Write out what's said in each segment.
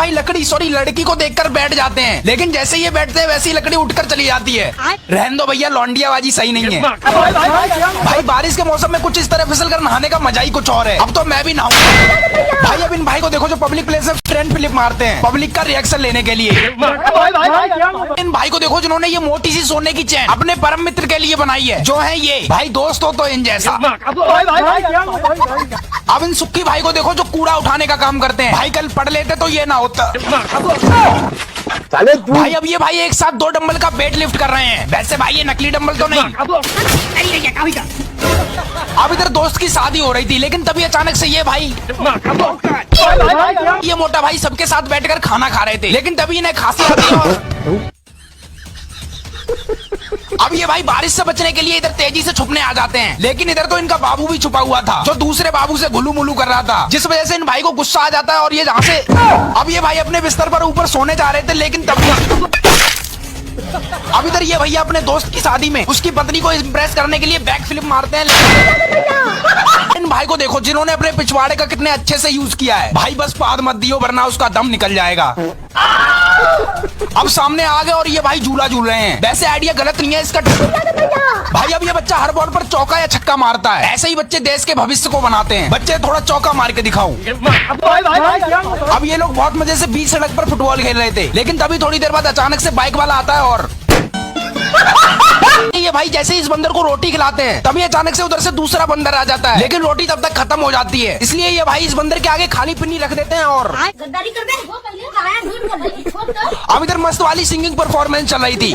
भाई लकड़ी सॉरी लड़की को देखकर बैठ जाते हैं, लेकिन जैसे ये बैठते हैं वैसे ही लकड़ी उठकर चली जाती है। रहने दो भैया, लौंडियाबाजी सही नहीं है। भाई बारिश के मौसम में कुछ इस तरह फिसल कर नहाने का मजा ही कुछ और है। अब तो मैं भी नहाऊंगा। भाई अब इन भाई को देखो जो पब्लिक प्लेस में फ्रंट फ्लिप मारते हैं पब्लिक का रिएक्शन लेने के लिए। इन भाई को देखो जिन्होंने ये मोटी सी सोने की चैन अपने परम मित्र के लिए बनाई है, जो है ये भाई दोस्त हो तो इन जैसा। अब इन सुक्की भाई को देखो जो कूड़ा उठाने का काम करते हैं। भाई कल पढ़ लेते तो ये ना होता। भाई अब ये भाई एक साथ 2 डंबल का वेट लिफ्ट कर रहे हैं। वैसे भाई ये नकली डंबल तो नहीं। अब इधर दोस्त की शादी हो रही थी, लेकिन तभी अचानक से ये भाई ये मोटा भाई सबके साथ बैठकर खाना खा रहे थे, लेकिन तभी इन्हें खांसी आती है। अब ये भाई बारिश से बचने के लिए इधर तेजी से छुपने आ जाते हैं, लेकिन इधर तो इनका बाबू भी छुपा हुआ था जो दूसरे बाबू से गुलू मुलू कर रहा था, जिस वजह से इन भाई को गुस्सा आ जाता है और ये जहाँ से अब ये भाई अपने बिस्तर पर ऊपर सोने जा रहे थे, लेकिन तब अब इधर ये भैया अपने दोस्त की शादी में उसकी पत्नी को इम्प्रेस करने के लिए बैक फ्लिप मारते हैं। इन भाई को देखो जिन्होंने अपने पिछवाड़े का कितने अच्छे से यूज किया है। भाई बस पाद मत दियो वरना उसका दम निकल जाएगा। अब सामने आ गए और ये भाई झूला झूल रहे हैं। वैसे आइडिया गलत नहीं है इसका। भाई अब ये बच्चा हर बॉल पर चौका या छक्का मारता है। ऐसे ही बच्चे देश के भविष्य को बनाते हैं। बच्चे थोड़ा चौका मार के दिखाओ। अब ये लोग बहुत मजे से बीच सड़क पर फुटबॉल खेल रहे थे, लेकिन तभी थोड़ी देर बाद अचानक से बाइक वाला आता है और ये भाई जैसे ही इस बंदर को रोटी खिलाते हैं तभी अचानक से उधर से दूसरा बंदर आ जाता है, लेकिन रोटी तब तक खत्म हो जाती है। इसलिए ये भाई इस बंदर के आगे खाली पिन्नी रख देते हैं और अब इधर मस्त वाली सिंगिंग परफॉर्मेंस चल रही थी।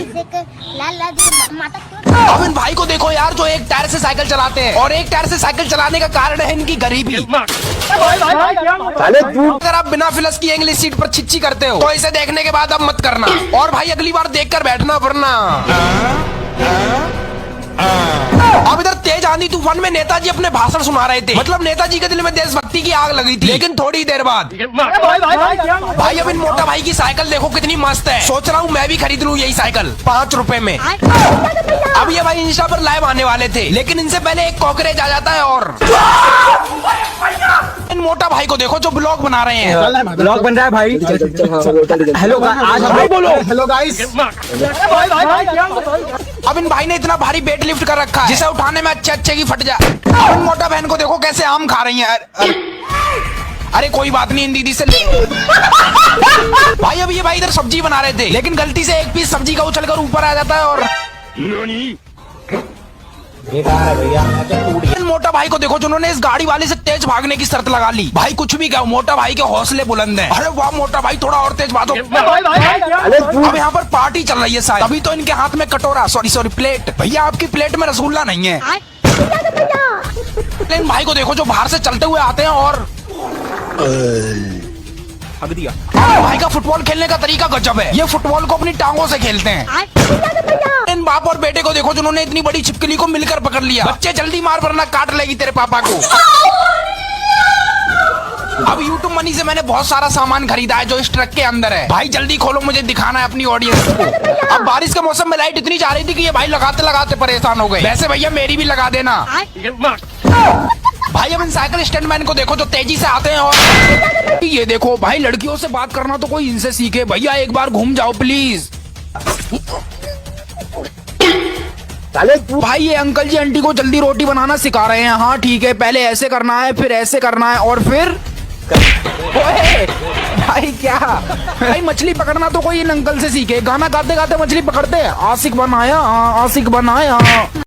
अब इन भाई को देखो यार जो एक टायर से साइकिल चलाते हैं और एक टायर से साइकिल चलाने का कारण है इनकी गरीबी। अगर आप बिना फिलस की इंग्लिश सीट पर छिच्ची करते हो तो इसे देखने के बाद अब मत करना, और भाई अगली बार देखकर बैठना वरना। अब इधर तेज आंधी तूफान में नेताजी अपने भाषण सुना रहे थे, मतलब नेताजी के दिल में देशभक्ति की आग लगी थी, लेकिन थोड़ी देर बाद भाई अब इन मोटा भाई की साइकिल देखो कितनी मस्त है। सोच रहा हूँ मैं भी खरीद लूँ यही साइकिल 5 रुपए में। अब ये भाई इंस्टा पर लाइव आने वाले थे, लेकिन इनसे पहले एक कॉकरेज आ जाता है और इन मोटा भाई को देखो जो ब्लॉग बना रहे हैं। ब्लॉग बन रहा है भाई। हेलो आज हम बोलो हेलो गाइस। अब इन भाई ने इतना भारी वेट लिफ्ट कर रखा है जिसे उठाने में अच्छे की फट जाए। अब इन मोटा बहन को देखो कैसे आम खा रही है। अरे कोई बात नहीं इन दीदी से ले। भाई अब ये भाई इधर सब्जी बना रहे थे, लेकिन गलती से एक पीस सब्जी का उछलकर ऊपर आ जाता है और इन मोटा भाई को देखो जिन्होंने इस गाड़ी वाले से तेज भागने की शर्त लगा ली। भाई कुछ भी कहो मोटा भाई के हौसले बुलंद हैं। अरे वाह मोटा भाई थोड़ा और तेज भागो। अब यहाँ पर पार्टी चल रही है शायद, तभी तो इनके हाथ में कटोरा सॉरी प्लेट। भैया आपकी प्लेट में रसगुल्ला नहीं है। इन भाई को देखो जो बाहर से चलते हुए आते हैं और हक दिया। भाई का फुटबॉल खेलने का तरीका गजब है। ये फुटबॉल को अपनी टांगों से खेलते हैं। इन बाप और बेटे को देखो जिन्होंने इतनी बड़ी छिपकली को मिलकर पकड़ लिया। बच्चे जल्दी मार वरना काट लेगी तेरे पापा को। अब YouTube मनी से मैंने बहुत सारा सामान खरीदा है जो इस ट्रक के अंदर है। भाई जल्दी खोलो मुझे दिखाना है अपनी ऑडियंस को। अब बारिश के मौसम में लाइट इतनी जा रही थी कि ये भाई लगाते लगाते परेशान हो गए। वैसे भैया मेरी भी लगा देना। भाई अब इन साइकिल स्टैंडमैन को देखो जो तेजी से आते हैं और ये देखो भाई लड़कियों से बात करना तो कोई इनसे सीखे। भैया एक बार घूम जाओ प्लीज। भाई ये अंकल जी आंटी को जल्दी रोटी बनाना सिखा रहे हैं। हाँ ठीक है, पहले ऐसे करना है फिर ऐसे करना है और फिर भाई क्या भाई मछली पकड़ना तो कोई इन अंकल से सीखे। गाना गाते गाते मछली पकड़ते हैं। आशिक बनाया आशिक बनाया।